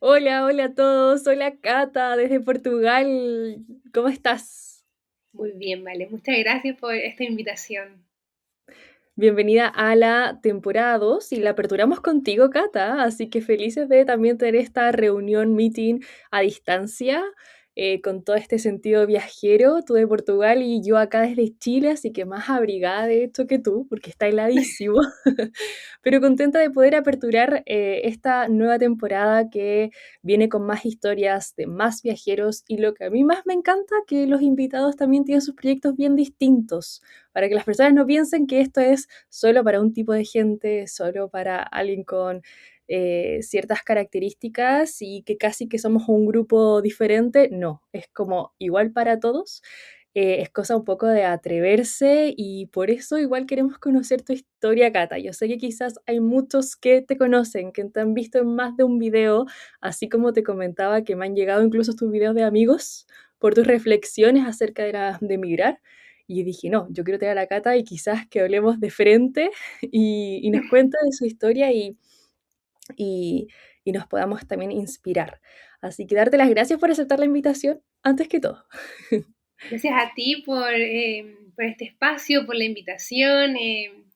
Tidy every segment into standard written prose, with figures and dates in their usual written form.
Hola, hola a todos. Hola Cata desde Portugal. ¿Cómo estás? Muy bien, vale. Muchas gracias por esta invitación. Bienvenida a la temporada 2 y la aperturamos contigo, Cata. Así que felices de también tener esta reunión, meeting a distancia, con todo este sentido viajero. Tú de Portugal y yo acá desde Chile, así que más abrigada de esto que tú, porque está heladísimo. Pero contenta de poder aperturar esta nueva temporada que viene con más historias de más viajeros y lo que a mí más me encanta, que los invitados también tienen sus proyectos bien distintos, para que las personas no piensen que esto es solo para un tipo de gente, solo para alguien con ciertas características y que casi que somos un grupo diferente. No, es como igual para todos. Es cosa un poco de atreverse y por eso igual queremos conocer tu historia, Cata. Yo sé que quizás hay muchos que te conocen, que te han visto en más de un video, así como te comentaba que me han llegado incluso tus videos de amigos por tus reflexiones acerca de emigrar. Y dije, no, yo quiero tener a la Cata y quizás que hablemos de frente y nos cuente de su historia y, y nos podamos también inspirar. Así que darte las gracias por aceptar la invitación, antes que todo. Gracias a ti por este espacio, por la invitación.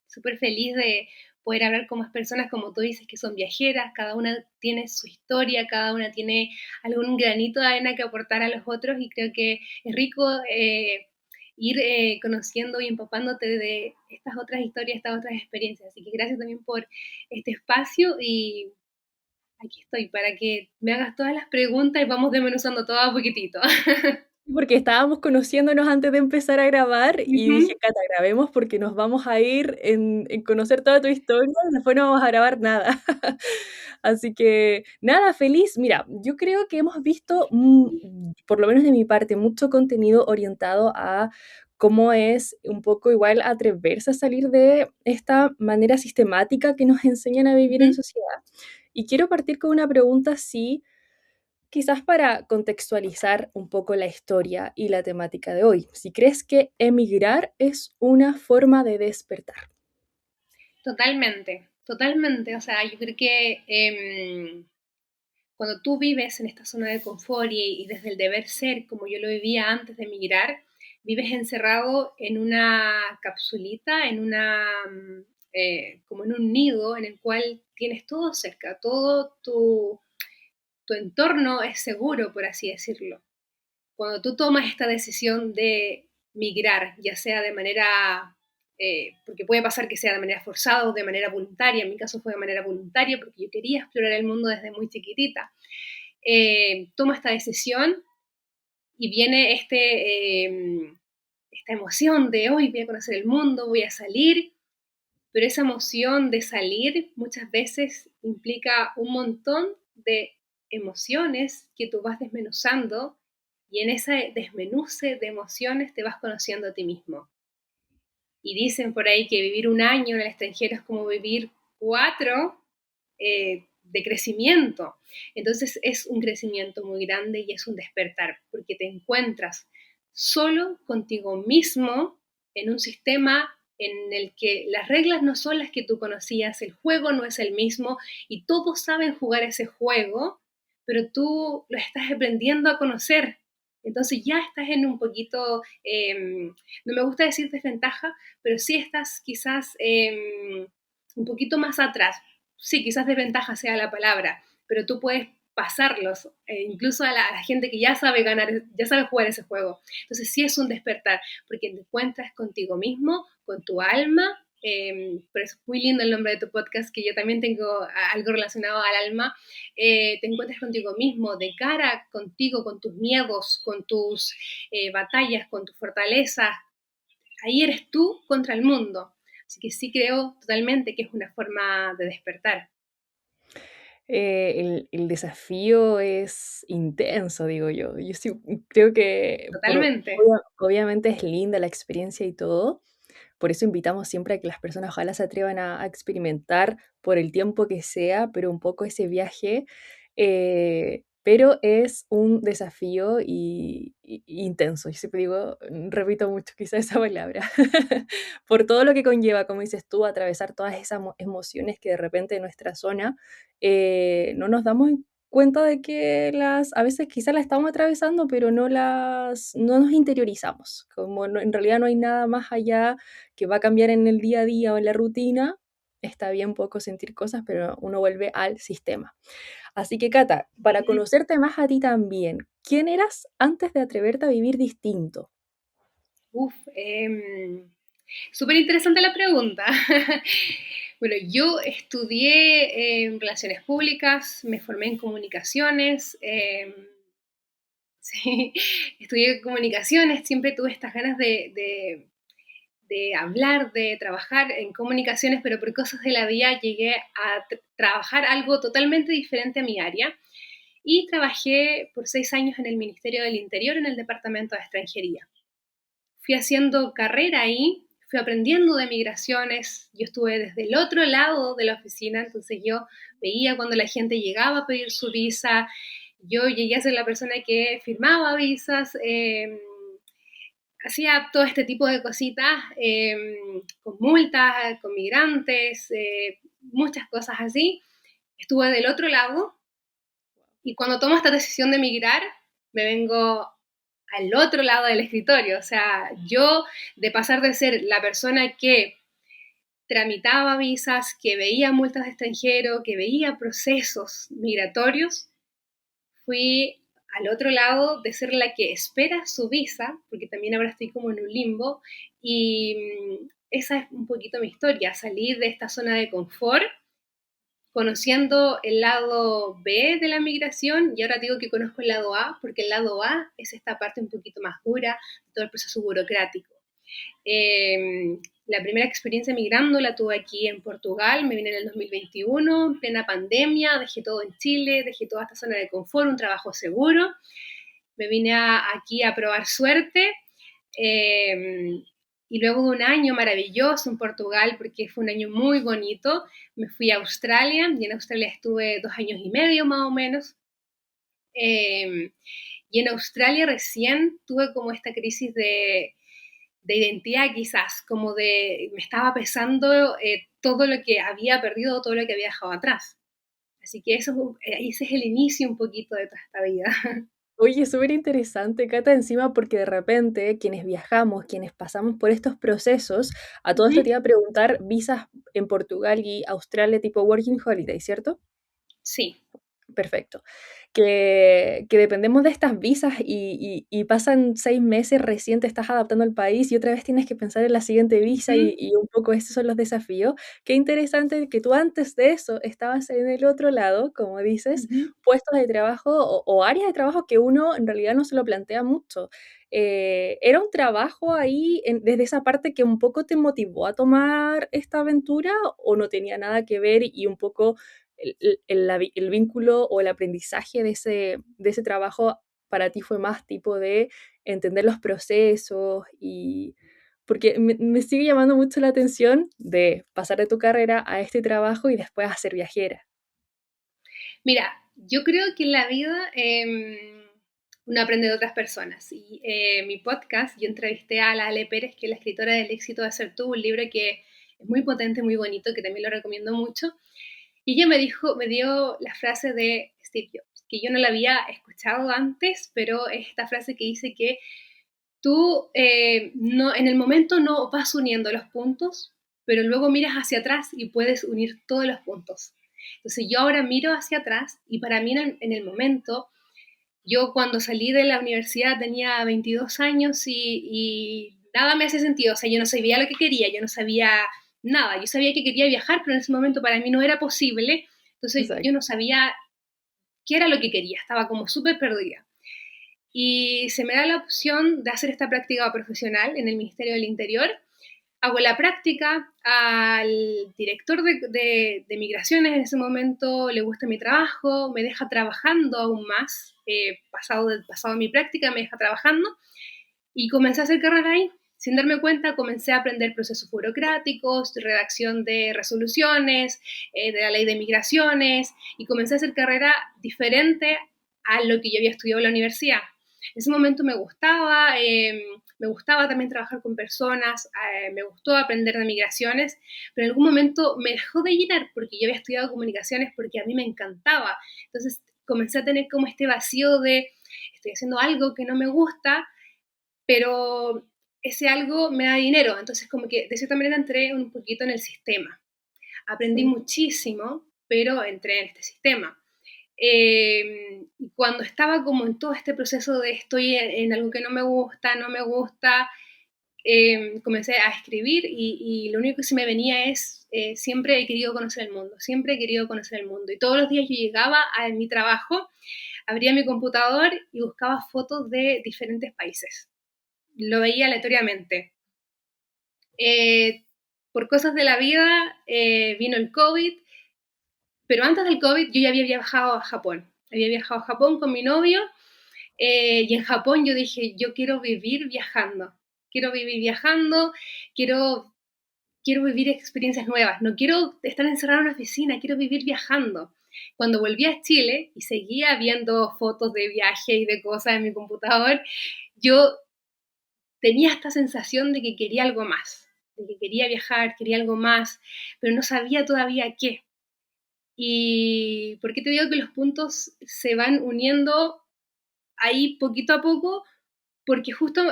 Súper feliz de poder hablar con más personas, como tú dices, que son viajeras. Cada una tiene su historia, cada una tiene algún granito de arena que aportar a los otros y creo que es rico ir conociendo y empapándote de estas otras historias, estas otras experiencias. Así que gracias también por este espacio y aquí estoy para que me hagas todas las preguntas y vamos desmenuzando todo a poquitito. Porque estábamos conociéndonos antes de empezar a grabar y dije, Ujú. Cata, grabemos porque nos vamos a ir en conocer toda tu historia y después no vamos a grabar nada. Así que nada, feliz. Mira, yo creo que hemos visto, por lo menos de mi parte, mucho contenido orientado a cómo es un poco igual atreverse a salir de esta manera sistemática que nos enseñan a vivir en Ujú. sociedad. Y quiero partir con una pregunta así. Quizás para contextualizar un poco la historia y la temática de hoy, si crees que emigrar es una forma de despertar. Totalmente, totalmente. O sea, yo creo que cuando tú vives en esta zona de confort y desde el deber ser, como yo lo vivía antes de emigrar, vives encerrado en una capsulita, como en un nido en el cual tienes todo cerca, todo tu entorno es seguro, por así decirlo. Cuando tú tomas esta decisión de migrar, ya sea de manera, porque puede pasar que sea de manera forzada o de manera voluntaria, en mi caso fue de manera voluntaria porque yo quería explorar el mundo desde muy chiquitita, toma esta decisión y viene esta emoción de hoy voy a conocer el mundo, voy a salir, pero esa emoción de salir muchas veces implica un montón de emociones que tú vas desmenuzando y en ese desmenuce de emociones te vas conociendo a ti mismo. Y dicen por ahí que vivir un año en el extranjero es como vivir 4 de crecimiento. Entonces es un crecimiento muy grande y es un despertar, porque te encuentras solo contigo mismo en un sistema en el que las reglas no son las que tú conocías, el juego no es el mismo y todos saben jugar ese juego, pero tú lo estás aprendiendo a conocer. Entonces ya estás en un poquito, no me gusta decir desventaja, pero sí estás quizás un poquito más atrás. Sí, quizás desventaja sea la palabra, pero tú puedes pasarlos, incluso a la gente que ya sabe ganar, ya sabe jugar ese juego. Entonces sí es un despertar, porque te encuentras contigo mismo, con tu alma, pero es muy lindo el nombre de tu podcast, que yo también tengo algo relacionado al alma, te encuentras contigo mismo, de cara contigo, con tus miedos, con tus batallas, con tus fortalezas, ahí eres tú contra el mundo. Así que sí creo totalmente que es una forma de despertar. El desafío es intenso, digo yo. Yo sí creo que Totalmente. obviamente es linda la experiencia y todo. Por eso invitamos siempre a que las personas ojalá se atrevan a experimentar por el tiempo que sea, pero un poco ese viaje. Pero es un desafío y intenso. Yo siempre digo, repito mucho quizá esa palabra, por todo lo que conlleva, como dices tú, atravesar todas esas emociones que de repente en nuestra zona no nos damos cuenta de que a veces quizás las estamos atravesando, pero no nos interiorizamos, como en realidad no hay nada más allá que va a cambiar en el día a día o en la rutina. Está bien poco sentir cosas, pero uno vuelve al sistema. Así que, Cata, para conocerte más a ti también, ¿quién eras antes de atreverte a vivir distinto? Uf, súper interesante la pregunta. Bueno, yo estudié relaciones públicas, me formé en comunicaciones, sí, estudié comunicaciones, siempre tuve estas ganas de hablar, de trabajar en comunicaciones, pero por cosas de la vida llegué a trabajar algo totalmente diferente a mi área y trabajé por 6 años en el Ministerio del Interior en el Departamento de Extranjería. Fui haciendo carrera ahí, fui aprendiendo de migraciones, yo estuve desde el otro lado de la oficina, entonces yo veía cuando la gente llegaba a pedir su visa, yo llegué a ser la persona que firmaba visas, hacía todo este tipo de cositas, con multas, con migrantes, muchas cosas así. Estuve del otro lado y cuando tomo esta decisión de migrar, me vengo al otro lado del escritorio. O sea, yo de pasar de ser la persona que tramitaba visas, que veía multas de extranjero, que veía procesos migratorios, fui al otro lado de ser la que espera su visa, porque también ahora estoy como en un limbo, y esa es un poquito mi historia, salir de esta zona de confort, conociendo el lado B de la migración, y ahora digo que conozco el lado A, porque el lado A es esta parte un poquito más dura de todo el proceso burocrático. La primera experiencia migrando la tuve aquí en Portugal, me vine en el 2021, en plena pandemia, dejé todo en Chile, dejé toda esta zona de confort, un trabajo seguro, me vine aquí a probar suerte, eh, y luego de un año maravilloso en Portugal, porque fue un año muy bonito, me fui a Australia, y en Australia estuve 2 años y medio más o menos, eh, y en Australia recién tuve como esta crisis de identidad quizás, como de me estaba pesando todo lo que había perdido, todo lo que había dejado atrás. Así que ese es el inicio un poquito de toda esta vida. Oye, súper interesante, Cata, encima porque de repente quienes viajamos, quienes pasamos por estos procesos, a todo esto te Ujú. iba a preguntar visas en Portugal y Australia tipo Working Holiday, ¿cierto? Sí. Perfecto. Que dependemos de estas visas y pasan 6 meses, recién te estás adaptando al país y otra vez tienes que pensar en la siguiente visa Ujú, y un poco esos son los desafíos. Qué interesante que tú antes de eso estabas en el otro lado, como dices, ujú. puestos de trabajo o áreas de trabajo que uno en realidad no se lo plantea mucho. ¿Era un trabajo ahí desde esa parte que un poco te motivó a tomar esta aventura o no tenía nada que ver y un poco el vínculo o el aprendizaje de ese trabajo para ti fue más tipo de entender los procesos y porque me sigue llamando mucho la atención de pasar de tu carrera a este trabajo y después a ser viajera. Mira, yo creo que en la vida uno aprende de otras personas. Y mi podcast, yo entrevisté a la Ale Pérez, que es la escritora del éxito de ser tú, un libro que es muy potente, muy bonito, que también lo recomiendo mucho. Y ella me dio la frase de Steve Jobs, que yo no la había escuchado antes, pero es esta frase que dice que tú no, en el momento no vas uniendo los puntos, pero luego miras hacia atrás y puedes unir todos los puntos. Entonces yo ahora miro hacia atrás y para mí en el momento, yo cuando salí de la universidad tenía 22 años y nada me hacía sentido, o sea, yo no sabía lo que quería, yo no sabía nada, yo sabía que quería viajar, pero en ese momento para mí no era posible, entonces yo Exacto. no sabía qué era lo que quería, estaba como súper perdida. Y se me da la opción de hacer esta práctica profesional en el Ministerio del Interior. Hago la práctica, al director de migraciones en ese momento le gusta mi trabajo, me deja trabajando aún más, pasado mi práctica me deja trabajando y comencé a hacer carrera ahí. Sin darme cuenta, comencé a aprender procesos burocráticos, redacción de resoluciones, de la ley de migraciones, y comencé a hacer carrera diferente a lo que yo había estudiado en la universidad. En ese momento me gustaba también trabajar con personas, me gustó aprender de migraciones, pero en algún momento me dejó de llenar porque yo había estudiado comunicaciones porque a mí me encantaba. Entonces comencé a tener como este vacío de estoy haciendo algo que no me gusta, pero ese algo me da dinero. Entonces como que de cierta manera entré un poquito en el sistema. Aprendí Sí. muchísimo, pero entré en este sistema. Y cuando estaba como en todo este proceso de estoy en algo que no me gusta, comencé a escribir y lo único que se me venía es siempre he querido conocer el mundo, siempre he querido conocer el mundo. Y todos los días yo llegaba a mi trabajo, abría mi computador y buscaba fotos de diferentes países. Lo veía aleatoriamente. Eh, por cosas de la vida vino el COVID, pero antes del COVID yo ya había viajado a Japón. Había viajado a Japón con mi novio y en Japón yo dije, yo quiero vivir viajando. Quiero vivir viajando, quiero, quiero vivir experiencias nuevas. No quiero estar encerrada en una oficina, quiero vivir viajando. Cuando volví a Chile y seguía viendo fotos de viaje y de cosas en mi computador, yo tenía esta sensación de que quería algo más, de que quería viajar, quería algo más, pero no sabía todavía qué. ¿Y por qué te digo que los puntos se van uniendo ahí poquito a poco? Porque justo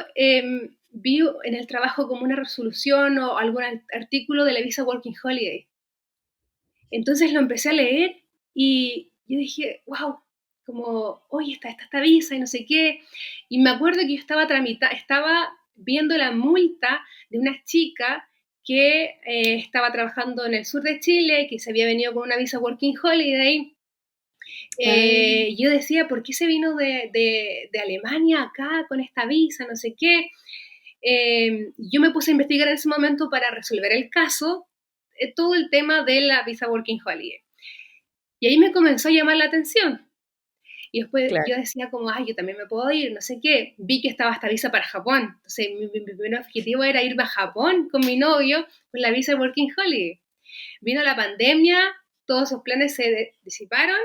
vi en el trabajo como una resolución o algún artículo de la visa Working Holiday. Entonces lo empecé a leer y yo dije, wow, como, oye, está esta visa y no sé qué. Y me acuerdo que yo estaba viendo la multa de una chica que estaba trabajando en el sur de Chile, que se había venido con una visa Working Holiday. Ah, Yo decía, ¿por qué se vino de Alemania acá con esta visa? No sé qué. Yo me puse a investigar en ese momento para resolver el caso, todo el tema de la visa Working Holiday. Y ahí me comenzó a llamar la atención. Y después claro. yo decía como, ay, yo también me puedo ir, no sé qué. Vi que estaba esta visa para Japón. Entonces mi primer objetivo era irme a Japón con mi novio con la visa Working Holiday. Vino la pandemia, todos esos planes se disiparon,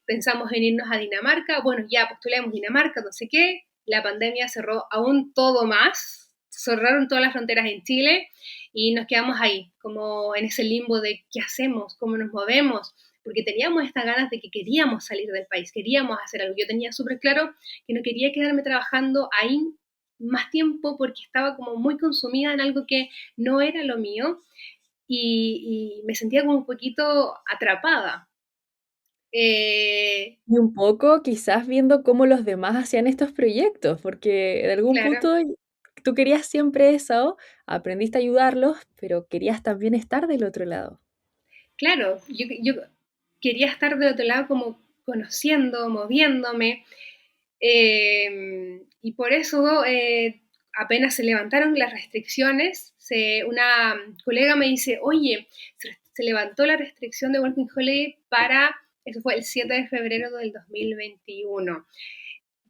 pensamos en irnos a Dinamarca, bueno, ya postulamos Dinamarca, no sé qué, la pandemia cerró aún todo más, cerraron todas las fronteras en Chile y nos quedamos ahí, como en ese limbo de qué hacemos, cómo nos movemos, porque teníamos estas ganas de que queríamos salir del país, queríamos hacer algo. Yo tenía súper claro que no quería quedarme trabajando ahí más tiempo porque estaba como muy consumida en algo que no era lo mío y me sentía como un poquito atrapada. Eh, Y un poco quizás viendo cómo los demás hacían estos proyectos, porque de algún claro, punto tú querías siempre eso, aprendiste a ayudarlos, pero querías también estar del otro lado. claro, yo quería estar del otro lado como conociendo, moviéndome, y por eso apenas se levantaron las restricciones, una colega me dice, oye, se levantó la restricción de Working Holiday para, eso fue el 7 de febrero del 2021.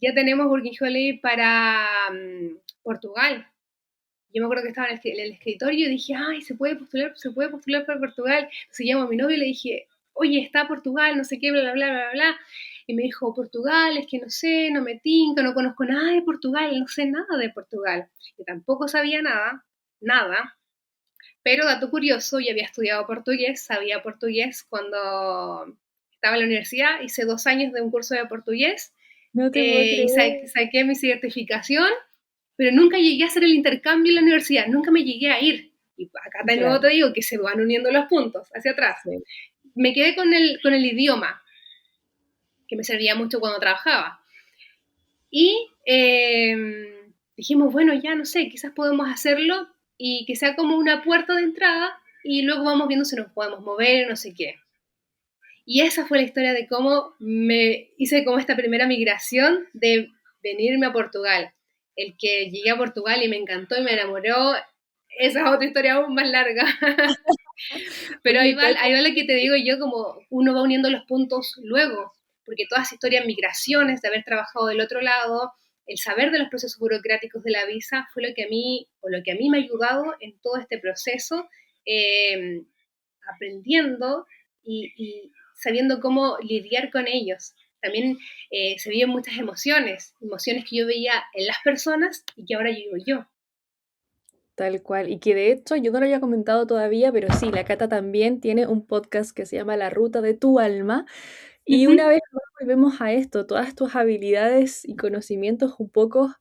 Ya tenemos Working Holiday para Portugal. Yo me acuerdo que estaba en el escritorio y dije, ay, se puede postular para Portugal. Entonces llamo a mi novio y le dije, oye, está Portugal, no sé qué, bla, bla, bla, bla, bla. Y me dijo, Portugal, es que no sé, no me tinca, no conozco nada de Portugal, no sé nada de Portugal. Yo tampoco sabía nada, nada. Pero dato curioso, yo había estudiado portugués, sabía portugués cuando estaba en la universidad, hice 2 años de un curso de portugués No te puedo y creer. saqué mi certificación, pero nunca llegué a hacer el intercambio en la universidad, nunca me llegué a ir. Y acá de nuevo Claro, te digo que se van uniendo los puntos hacia atrás. sí, Me quedé con el idioma, que me servía mucho cuando trabajaba. Y dijimos, bueno, ya no sé, quizás podemos hacerlo y que sea como una puerta de entrada y luego vamos viendo si nos podemos mover, no sé qué. Y esa fue la historia de cómo me hice como esta primera migración de venirme a Portugal. El que llegué a Portugal y me encantó y me enamoró, esa es otra historia aún más larga. Pero Oye, ahí Cata, va lo que te digo yo, como uno va uniendo los puntos luego, porque toda esa historia de migraciones, de haber trabajado del otro lado, el saber de los procesos burocráticos de la visa fue lo que a mí, o lo que a mí me ha ayudado en todo este proceso, eh, aprendiendo y sabiendo cómo lidiar con ellos. También se viven muchas emociones, emociones que yo veía en las personas y que ahora vivo yo. Tal cual. Y que de hecho yo no lo había comentado todavía, pero sí, la Cata también tiene un podcast que se llama La Ruta de tu Alma. Y Ujú. una vez más volvemos a esto, todas tus habilidades y conocimientos un poco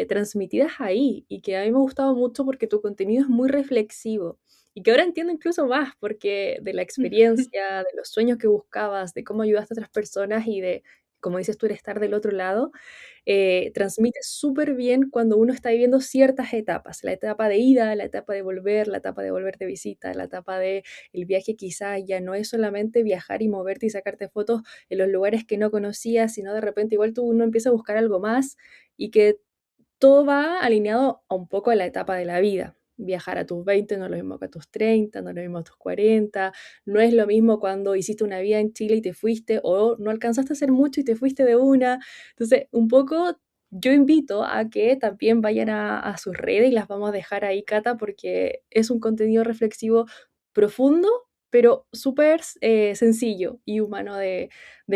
transmitidas ahí, y que a mí me ha gustado mucho porque tu contenido es muy reflexivo. Y que ahora entiendo incluso más, porque de la experiencia, de los sueños que buscabas, de cómo ayudaste a otras personas y de, como dices tú, el estar del otro lado, transmite súper bien cuando uno está viviendo ciertas etapas, la etapa de ida, la etapa de volver, la etapa de volver de visita, la etapa de el viaje quizás ya no es solamente viajar y moverte y sacarte fotos en los lugares que no conocías, sino de repente igual tú uno empieza a buscar algo más y que todo va alineado a un poco a la etapa de la vida. Viajar a tus 20 no es lo mismo que a tus 30, no es lo mismo a tus 40, no es lo mismo cuando hiciste una vida en Chile y te fuiste, o no alcanzaste a hacer mucho y te fuiste de una. Entonces, un poco yo invito a que también vayan a sus redes y las vamos a dejar ahí, Cata, porque es un contenido reflexivo profundo, pero súper sencillo y humano de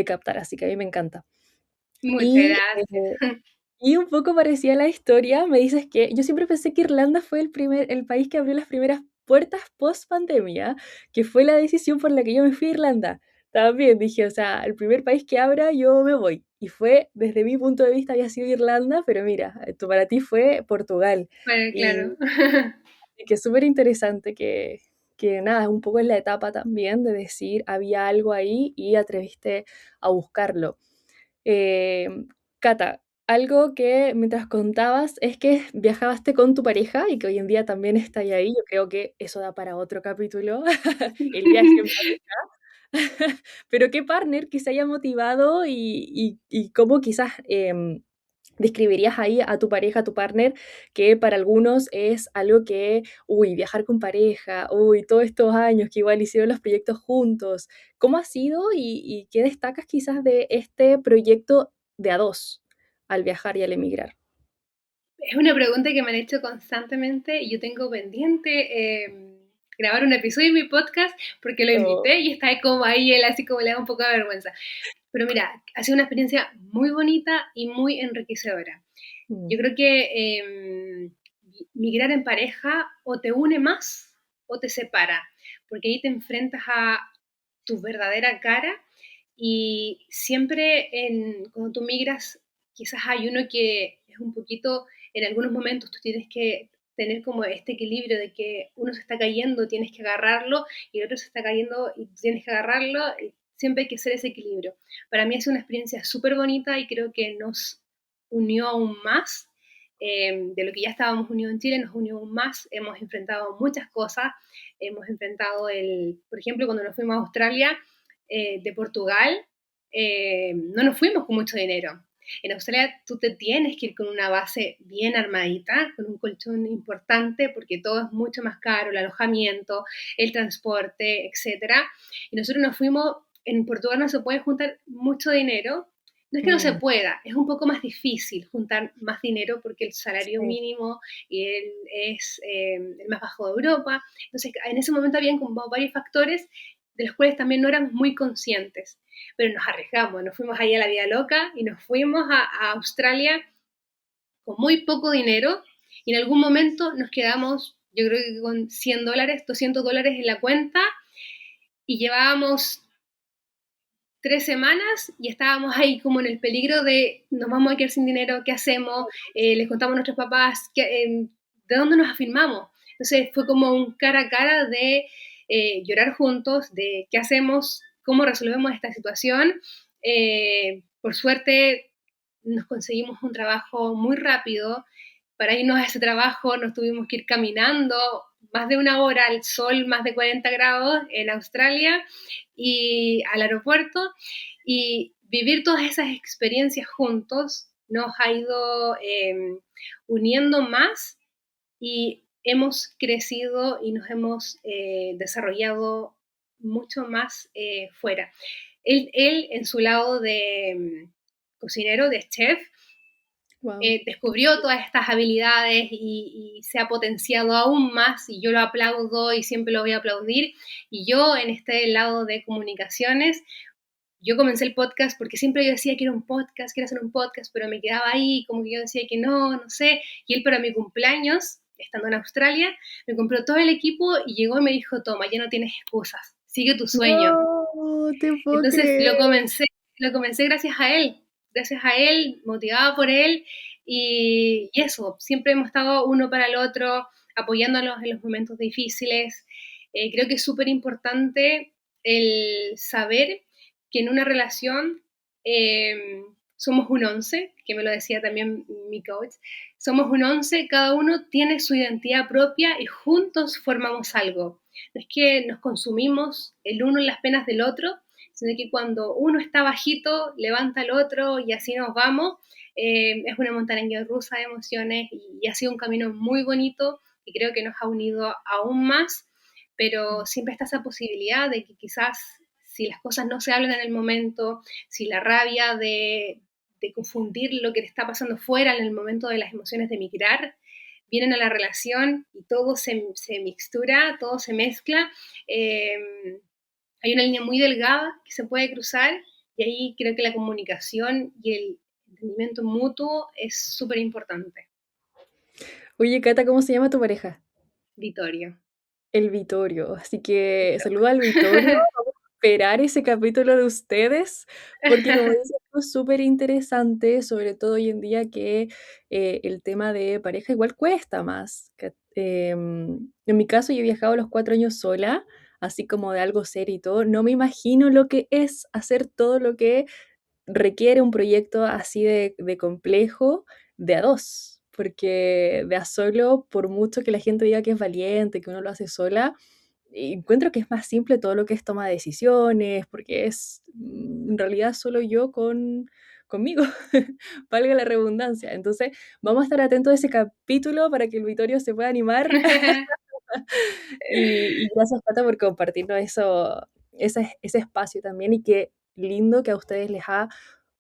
captar, así que a mí me encanta. Muchas Y gracias. y un poco parecía la historia, me dices que yo siempre pensé que Irlanda fue el país que abrió las primeras puertas post pandemia, que fue la decisión por la que yo me fui a Irlanda. También dije, o sea, el primer país que abra, yo me voy. Y fue, desde mi punto de vista, había sido Irlanda, pero mira, para ti fue Portugal. Bueno, Y, claro. y que es súper interesante que nada, un poco en la etapa también de decir, había algo ahí y atreviste a buscarlo. Eh, Cata, algo que mientras contabas es que viajaste con tu pareja y que hoy en día también está ahí. Yo creo que eso da para otro capítulo, el viaje en pareja. Pero qué partner que se haya motivado y cómo quizás describirías ahí a tu pareja, a tu partner, que para algunos es algo que, uy, viajar con pareja, uy, todos estos años que igual hicieron los proyectos juntos. ¿Cómo ha sido y qué destacas quizás de este proyecto de a dos al viajar y al emigrar? Es una pregunta que me han hecho constantemente y yo tengo pendiente grabar un episodio en mi podcast porque lo Oh, invité y está ahí como ahí él así como le da un poco de vergüenza. Pero mira, ha sido una experiencia muy bonita y muy enriquecedora. mm, Yo creo que migrar en pareja o te une más o te separa, porque ahí te enfrentas a tu verdadera cara y siempre cuando tú migras, quizás hay uno que es un poquito, en algunos momentos tú tienes que tener como este equilibrio de que uno se está cayendo, tienes que agarrarlo, y el otro se está cayendo y tienes que agarrarlo, y siempre hay que hacer ese equilibrio. Para mí ha sido una experiencia súper bonita y creo que nos unió aún más. De lo que ya estábamos unidos en Chile, nos unió aún más, hemos enfrentado muchas cosas, hemos enfrentado por ejemplo, cuando nos fuimos a Australia, de Portugal, no nos fuimos con mucho dinero. En Australia tú te tienes que ir con una base bien armadita, con un colchón importante, porque todo es mucho más caro, el alojamiento, el transporte, etcétera. Y nosotros nos fuimos, en Portugal no se puede juntar mucho dinero. No es que no se mm, pueda, es un poco más difícil juntar más dinero porque el salario sí, mínimo es el más bajo de Europa. Entonces, en ese momento habían como varios factores de los cuales también no éramos muy conscientes, pero nos arriesgamos, nos fuimos ahí a la vida loca y nos fuimos a Australia con muy poco dinero y en algún momento nos quedamos, yo creo que con $100, $200 en la cuenta y llevábamos 3 semanas y estábamos ahí como en el peligro de nos vamos a quedar sin dinero, ¿qué hacemos? Les contamos a nuestros papás, ¿de dónde nos afirmamos? Entonces fue como un cara a cara de llorar juntos, de qué hacemos, cómo resolvemos esta situación. Por suerte nos conseguimos un trabajo muy rápido. Para irnos a ese trabajo nos tuvimos que ir caminando más de una hora al sol, más de 40 grados en Australia y al aeropuerto y vivir todas esas experiencias juntos nos ha ido uniendo más y hemos crecido y nos hemos desarrollado mucho más fuera. Él en su lado de cocinero, de chef, wow. descubrió todas estas habilidades y se ha potenciado aún más y yo lo aplaudo y siempre lo voy a aplaudir. Y yo en este lado de comunicaciones, yo comencé el podcast porque siempre yo decía quiero hacer un podcast, pero me quedaba ahí, como que yo decía que no, no sé. Y él para mi cumpleaños estando en Australia, me compró todo el equipo y llegó y me dijo, toma, ya no tienes excusas, sigue tu sueño. No, te puedo Entonces creer. lo comencé gracias a él, motivada por él, y eso, siempre hemos estado uno para el otro, apoyándonos en los momentos difíciles. Creo que es súper importante el saber que en una relación somos un 11, que me lo decía también mi coach, somos un 11, cada uno tiene su identidad propia y juntos formamos algo. No es que nos consumimos el uno en las penas del otro, sino que cuando uno está bajito, levanta al otro y así nos vamos. Es una montaña rusa de emociones y ha sido un camino muy bonito y creo que nos ha unido aún más, pero siempre está esa posibilidad de que quizás si las cosas no se hablan en el momento, si la rabia de confundir lo que te está pasando fuera en el momento de las emociones de migrar, vienen a la relación y todo se mixtura, todo se mezcla. Hay una línea muy delgada que se puede cruzar y ahí creo que la comunicación y el entendimiento mutuo es súper importante. Oye, Cata, ¿cómo se llama tu pareja? Vittorio. El Vitorio. Así que Eso. saluda al Vitorio. Vamos a esperar ese capítulo de ustedes, porque como dices, es súper interesante, sobre todo hoy en día que el tema de pareja igual cuesta más. En mi caso, yo he viajado los 4 años sola, así como de algo serio y todo. No me imagino lo que es hacer todo lo que requiere un proyecto así de complejo de a dos, porque de a solo, por mucho que la gente diga que es valiente, que uno lo hace sola, encuentro que es más simple todo lo que es toma de decisiones, porque es en realidad solo yo conmigo, valga la redundancia. Entonces, vamos a estar atentos a ese capítulo para que el Vittorio se pueda animar. Y gracias, Pata, por compartirnos ese espacio también y qué lindo que a ustedes les ha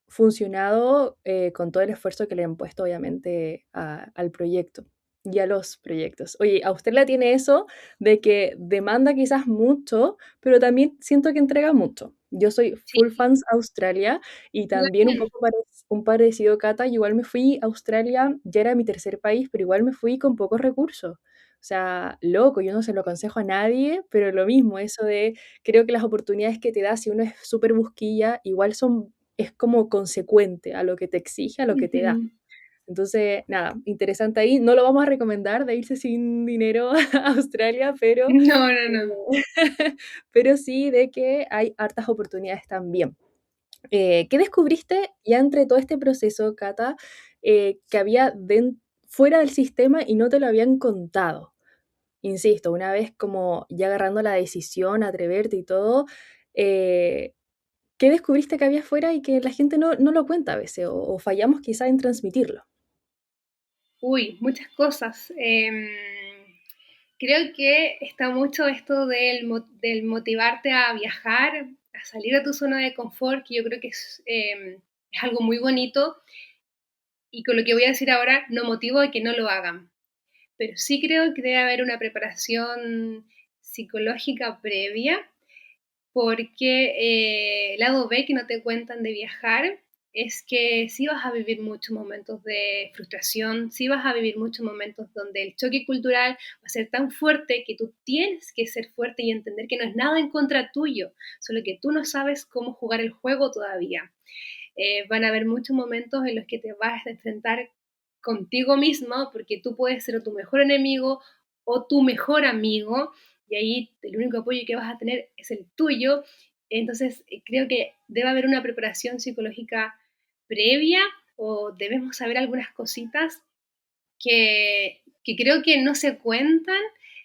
funcionado con todo el esfuerzo que le han puesto, obviamente, al proyecto y a los proyectos. Oye, Australia tiene eso de que demanda quizás mucho, pero también siento que entrega mucho. Yo soy Sí, full fans Australia y también un igual. poco un parecido, Cata, yo igual me fui a Australia, ya era mi tercer país, pero igual me fui con pocos recursos. O sea, loco, yo no se lo aconsejo a nadie, pero lo mismo, eso de, creo que las oportunidades que te da si uno es súper busquilla, igual es como consecuente a lo que te exige, a lo que te da. Ujú. Entonces, nada, interesante ahí. No lo vamos a recomendar de irse sin dinero a Australia, No, no, no. pero sí de que hay hartas oportunidades también. ¿Qué descubriste ya entre todo este proceso, Cata, que había fuera del sistema y no te lo habían contado? Insisto, una vez como ya agarrando la decisión, atreverte y todo, eh, ¿qué descubriste que había afuera y que la gente no lo cuenta a veces o fallamos quizá en transmitirlo? Uy, muchas cosas. Creo que está mucho esto del motivarte a viajar, a salir de tu zona de confort, que yo creo que es algo muy bonito y con lo que voy a decir ahora no motivo a que no lo hagan. Pero sí creo que debe haber una preparación psicológica previa porque el lado B que no te cuentan de viajar es que sí vas a vivir muchos momentos de frustración, sí vas a vivir muchos momentos donde el choque cultural va a ser tan fuerte que tú tienes que ser fuerte y entender que no es nada en contra tuyo, solo que tú no sabes cómo jugar el juego todavía. Van a haber muchos momentos en los que te vas a enfrentar contigo mismo, porque tú puedes ser tu mejor enemigo o tu mejor amigo, y ahí el único apoyo que vas a tener es el tuyo. Entonces, creo que debe haber una preparación psicológica previa o debemos saber algunas cositas que creo que no se cuentan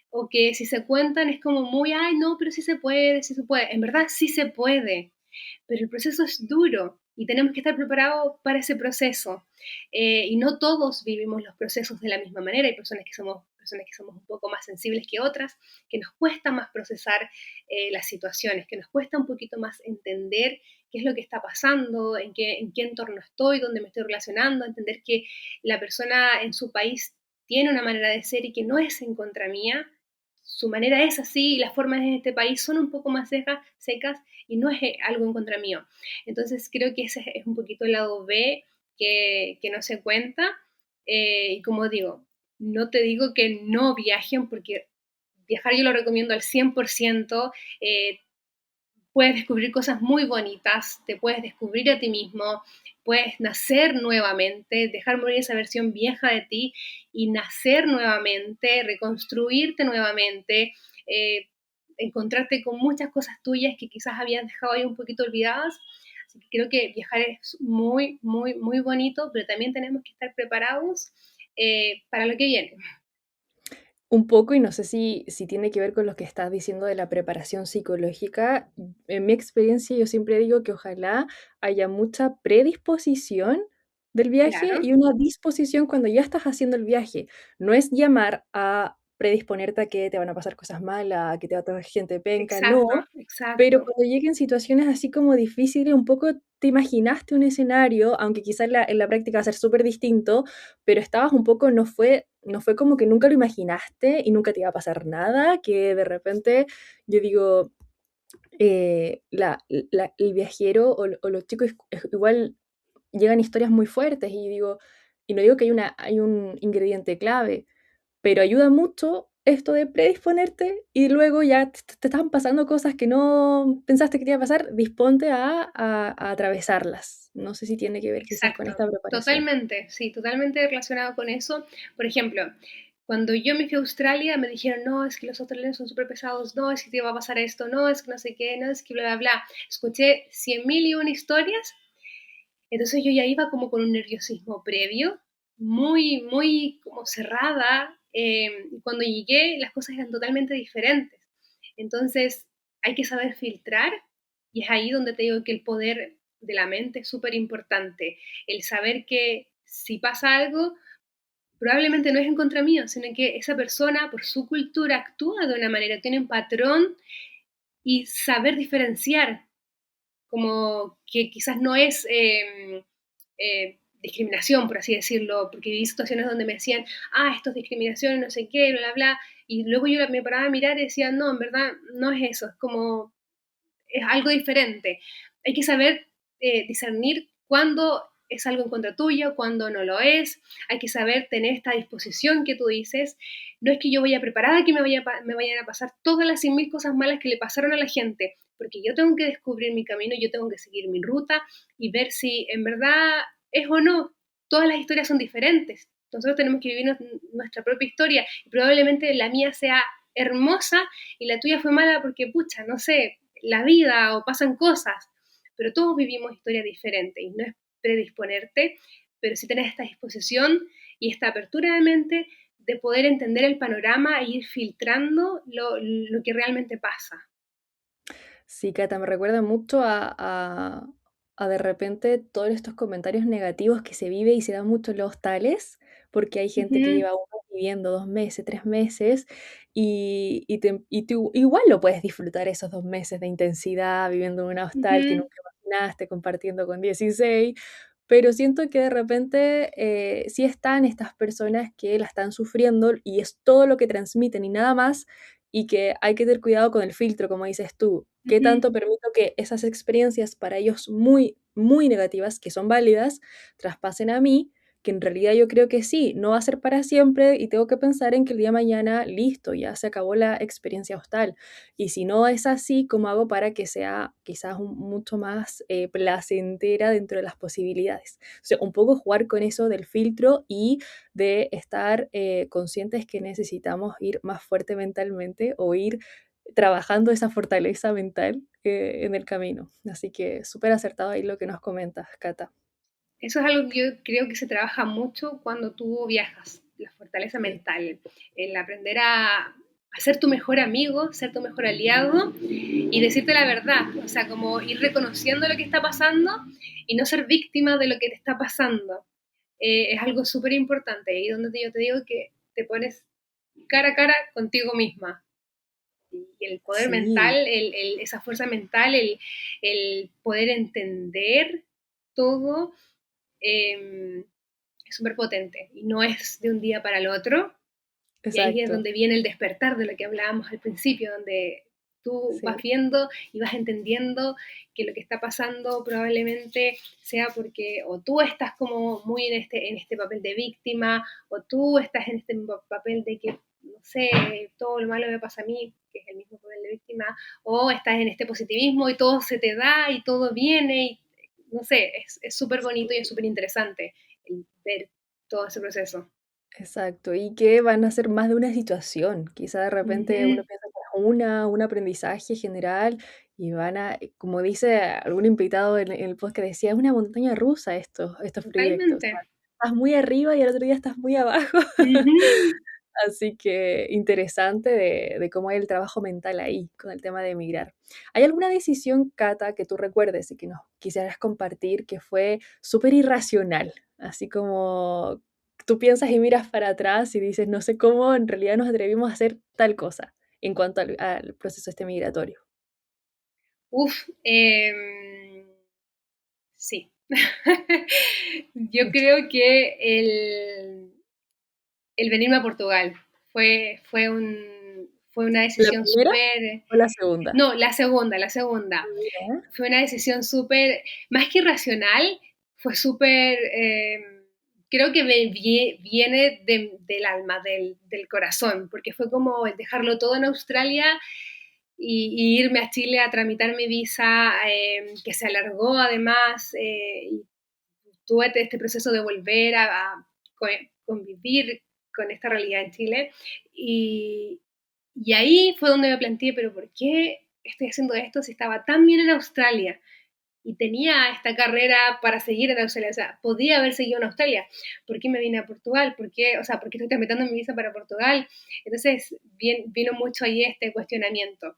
o que si se cuentan es como muy, ay, no, pero sí se puede, sí se puede. En verdad sí se puede, pero el proceso es duro y tenemos que estar preparados para ese proceso. Y no todos vivimos los procesos de la misma manera. Hay personas que somos un poco más sensibles que otras, que nos cuesta más procesar las situaciones, que nos cuesta un poquito más entender qué es lo que está pasando, en qué entorno estoy, dónde me estoy relacionando, entender que la persona en su país tiene una manera de ser y que no es en contra mía, su manera es así y las formas en este país son un poco más secas y no es algo en contra mío. Entonces creo que ese es un poquito el lado B que no se cuenta. Y como digo, No te digo que no viajen, porque viajar yo lo recomiendo al 100%. Puedes descubrir cosas muy bonitas, te puedes descubrir a ti mismo, puedes nacer nuevamente, dejar morir esa versión vieja de ti y nacer nuevamente, reconstruirte nuevamente, eh, encontrarte con muchas cosas tuyas que quizás habías dejado ahí un poquito olvidadas. Así que creo que viajar es muy, muy, muy bonito, pero también tenemos que estar preparados para lo que viene. Un poco, y no sé si tiene que ver con lo que estás diciendo de la preparación psicológica. En mi experiencia, yo siempre digo que ojalá haya mucha predisposición del viaje Claro, y una disposición cuando ya estás haciendo el viaje. No es llamar a predisponerte a que te van a pasar cosas malas, a que te va a tocar gente penca, exacto, no, pero exacto, cuando lleguen situaciones así como difíciles, un poco te imaginaste un escenario, aunque quizás en la práctica va a ser súper distinto, pero estabas un poco, no fue como que nunca lo imaginaste y nunca te iba a pasar nada, que de repente yo digo, el viajero o los chicos igual llegan historias muy fuertes y digo, y no digo que hay un ingrediente clave, pero ayuda mucho esto de predisponerte y luego ya te están pasando cosas que no pensaste que te iba a pasar, disponte a atravesarlas. No sé si tiene que ver quizás con exacto. esta preparación. Totalmente, sí, totalmente relacionado con eso. Por ejemplo, cuando yo me fui a Australia me dijeron, no, es que los australianos son súper pesados, no, es que te va a pasar esto, no, es que no sé qué, no, es que bla, bla, bla. Escuché 100.000 y una historias, entonces yo ya iba como con un nerviosismo previo, muy, muy como cerrada, y cuando llegué las cosas eran totalmente diferentes. Entonces hay que saber filtrar y es ahí donde te digo que el poder de la mente es súper importante. El saber que si pasa algo, probablemente no es en contra mío, sino que esa persona por su cultura actúa de una manera, tiene un patrón y saber diferenciar como que quizás no es discriminación, por así decirlo, porque vi situaciones donde me decían, esto es discriminación, no sé qué, bla, bla, bla, y luego yo me paraba a mirar y decía, no, en verdad no es eso, es como, es algo diferente. Hay que saber discernir cuándo es algo en contra tuyo, cuándo no lo es. Hay que saber tener esta disposición que tú dices. No es que yo vaya preparada que me vayan a pasar todas las 100.000 cosas malas que le pasaron a la gente, porque yo tengo que descubrir mi camino, yo tengo que seguir mi ruta y ver si en verdad es o no. Todas las historias son diferentes. Nosotros tenemos que vivir nuestra propia historia y probablemente la mía sea hermosa y la tuya fue mala porque, pucha, no sé, la vida o pasan cosas, pero todos vivimos historias diferentes y no es predisponerte, pero sí tener esta disposición y esta apertura de mente de poder entender el panorama e ir filtrando lo que realmente pasa. Sí, Cata, me recuerda mucho a de repente todos estos comentarios negativos que se vive y se dan mucho en los hostales, porque hay gente que Ujú, lleva 1 viviendo, 2 meses, 3 meses, y tú igual lo puedes disfrutar esos 2 meses de intensidad viviendo en un hostal que ujú, nunca imaginaste, compartiendo con 16, pero siento que de repente, sí están estas personas que la están sufriendo y es todo lo que transmiten y nada más, y que hay que tener cuidado con el filtro, como dices tú. ¿Qué ujú. tanto permito que esas experiencias para ellos muy, muy negativas, que son válidas, traspasen a mí? Que en realidad yo creo que sí, no va a ser para siempre y tengo que pensar en que el día de mañana, listo, ya se acabó la experiencia hostal. Y si no es así, ¿cómo hago para que sea quizás mucho más placentera dentro de las posibilidades? O sea, un poco jugar con eso del filtro y de estar conscientes que necesitamos ir más fuerte mentalmente o ir trabajando esa fortaleza mental en el camino. Así que súper acertado ahí lo que nos comentas, Cata. Eso es algo que yo creo que se trabaja mucho cuando tú viajas, la fortaleza Sí. mental, el aprender a ser tu mejor amigo, ser tu mejor aliado y decirte la verdad, o sea, como ir reconociendo lo que está pasando y no ser víctima de lo que te está pasando. Es algo súper importante y donde yo te digo que te pones cara a cara contigo misma. Y el poder mental, Sí, esa fuerza mental, el poder entender todo, eh, es súper potente y no es de un día para el otro. Y ahí es exacto. donde viene el despertar de lo que hablábamos al principio, donde tú vas Sí. viendo y vas entendiendo que lo que está pasando probablemente sea porque o tú estás como muy en este papel de víctima, o tú estás en este papel de que, no sé, todo lo malo me pasa a mí, que es el mismo papel de víctima, o estás en este positivismo y todo se te da y todo viene, y no sé, es súper bonito y es súper interesante el ver todo ese proceso. Exacto, y que van a ser más de una situación. Quizá de repente uno Ujú, piensa que es un aprendizaje general y van a, como dice algún invitado en el podcast, decía, es una montaña rusa estos proyectos. O sea, totalmente. estás muy arriba y al otro día estás muy abajo. Ujú. Así que interesante de cómo hay el trabajo mental ahí con el tema de emigrar. ¿Hay alguna decisión, Cata, que tú recuerdes y que nos quisieras compartir que fue súper irracional? Así como tú piensas y miras para atrás y dices, no sé cómo en realidad nos atrevimos a hacer tal cosa en cuanto al proceso este migratorio. Uf, sí. Yo creo que el venirme a Portugal fue una ¿La decisión primera súper... o la segunda? No, la segunda, la segunda. Mira, Fue una decisión súper, más que racional, fue súper, creo que viene del alma, del corazón, porque fue como dejarlo todo en Australia y irme a Chile a tramitar mi visa, que se alargó además, y tuve este proceso de volver a convivir con esta realidad en Chile. Y, y ahí fue donde me planteé, pero ¿por qué estoy haciendo esto si estaba tan bien en Australia? Y tenía esta carrera para seguir en Australia, o sea, podía haber seguido en Australia. ¿Por qué me vine a Portugal? ¿Por qué, o sea, por qué estoy tramitando mi visa para Portugal? Entonces, vino mucho ahí este cuestionamiento.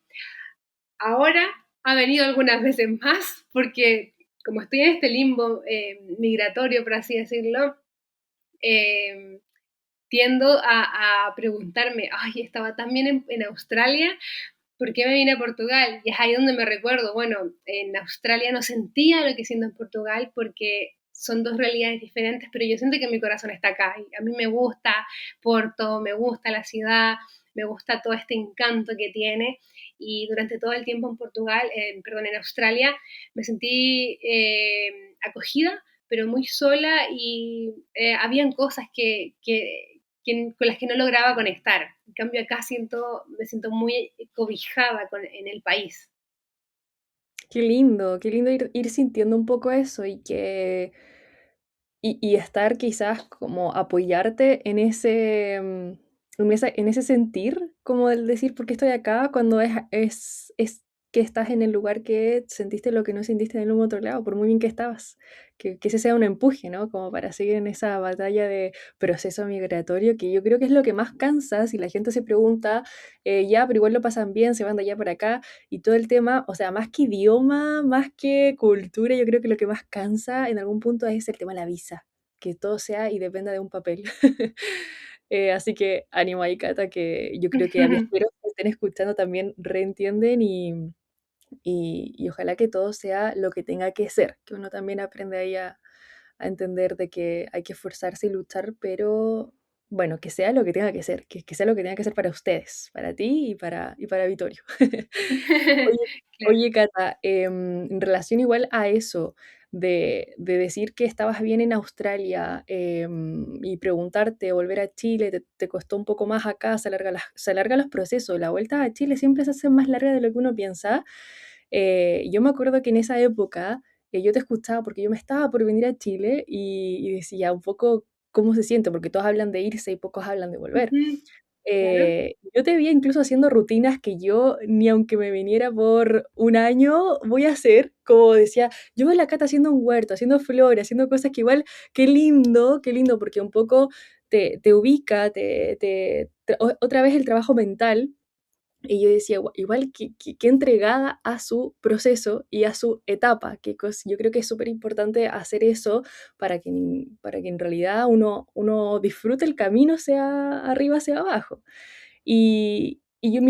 Ahora ha venido algunas veces más, porque como estoy en este limbo migratorio, por así decirlo, eh, tiendo a preguntarme, ay, estaba tan bien en Australia, ¿por qué me vine a Portugal? Y es ahí donde me recuerdo, bueno, en Australia no sentía lo que siento en Portugal porque son dos realidades diferentes, pero yo siento que mi corazón está acá. Y a mí me gusta Porto, me gusta la ciudad, me gusta todo este encanto que tiene. Y durante todo el tiempo en Portugal, perdón, en Australia, me sentí acogida, pero muy sola y habían cosas con las que no lograba conectar. En cambio acá me siento muy cobijada en el país. qué lindo ir sintiendo un poco eso y que y estar quizás como apoyarte en ese sentir, como el decir: "¿Por qué estoy acá?", cuando es que estás en el lugar que sentiste lo que no sentiste en ningún otro lado, por muy bien que estabas. Que ese sea un empuje, ¿no? Como para seguir en esa batalla de proceso migratorio, que yo creo que es lo que más cansa, si la gente se pregunta, ya, pero igual lo pasan bien, se van de allá para acá, y todo el tema, o sea, más que idioma, más que cultura, yo creo que lo que más cansa en algún punto es el tema de la visa, que todo sea y dependa de un papel. Así que ánimo ahí, Cata, que yo creo que a mí espero que estén escuchando también reentienden y ojalá que todo sea lo que tenga que ser, que uno también aprende ahí a entender de que hay que esforzarse y luchar, pero bueno, que sea lo que tenga que ser, que sea lo que tenga que ser para ustedes, para ti y para Vittorio. Oye, Claro. oye, Cata, en relación igual a eso, de decir que estabas bien en Australia, y preguntarte, volver a Chile, te costó un poco más acá, se alargan los procesos, la vuelta a Chile siempre se hace más larga de lo que uno piensa. Yo me acuerdo que en esa época, yo te escuchaba porque yo me estaba por venir a Chile y decía un poco cómo se siente, porque todos hablan de irse y pocos hablan de volver. Ujú, claro. Yo te veía incluso haciendo rutinas que yo, ni aunque me viniera por un año, voy a hacer, como decía, yo veo a la Cata haciendo un huerto, haciendo flores, haciendo cosas que igual, qué lindo, porque un poco te ubica, otra vez el trabajo mental, y yo decía, igual que entregada a su proceso y a su etapa, yo creo que es súper importante hacer eso para que en realidad uno disfrute el camino, sea arriba, sea abajo. Mi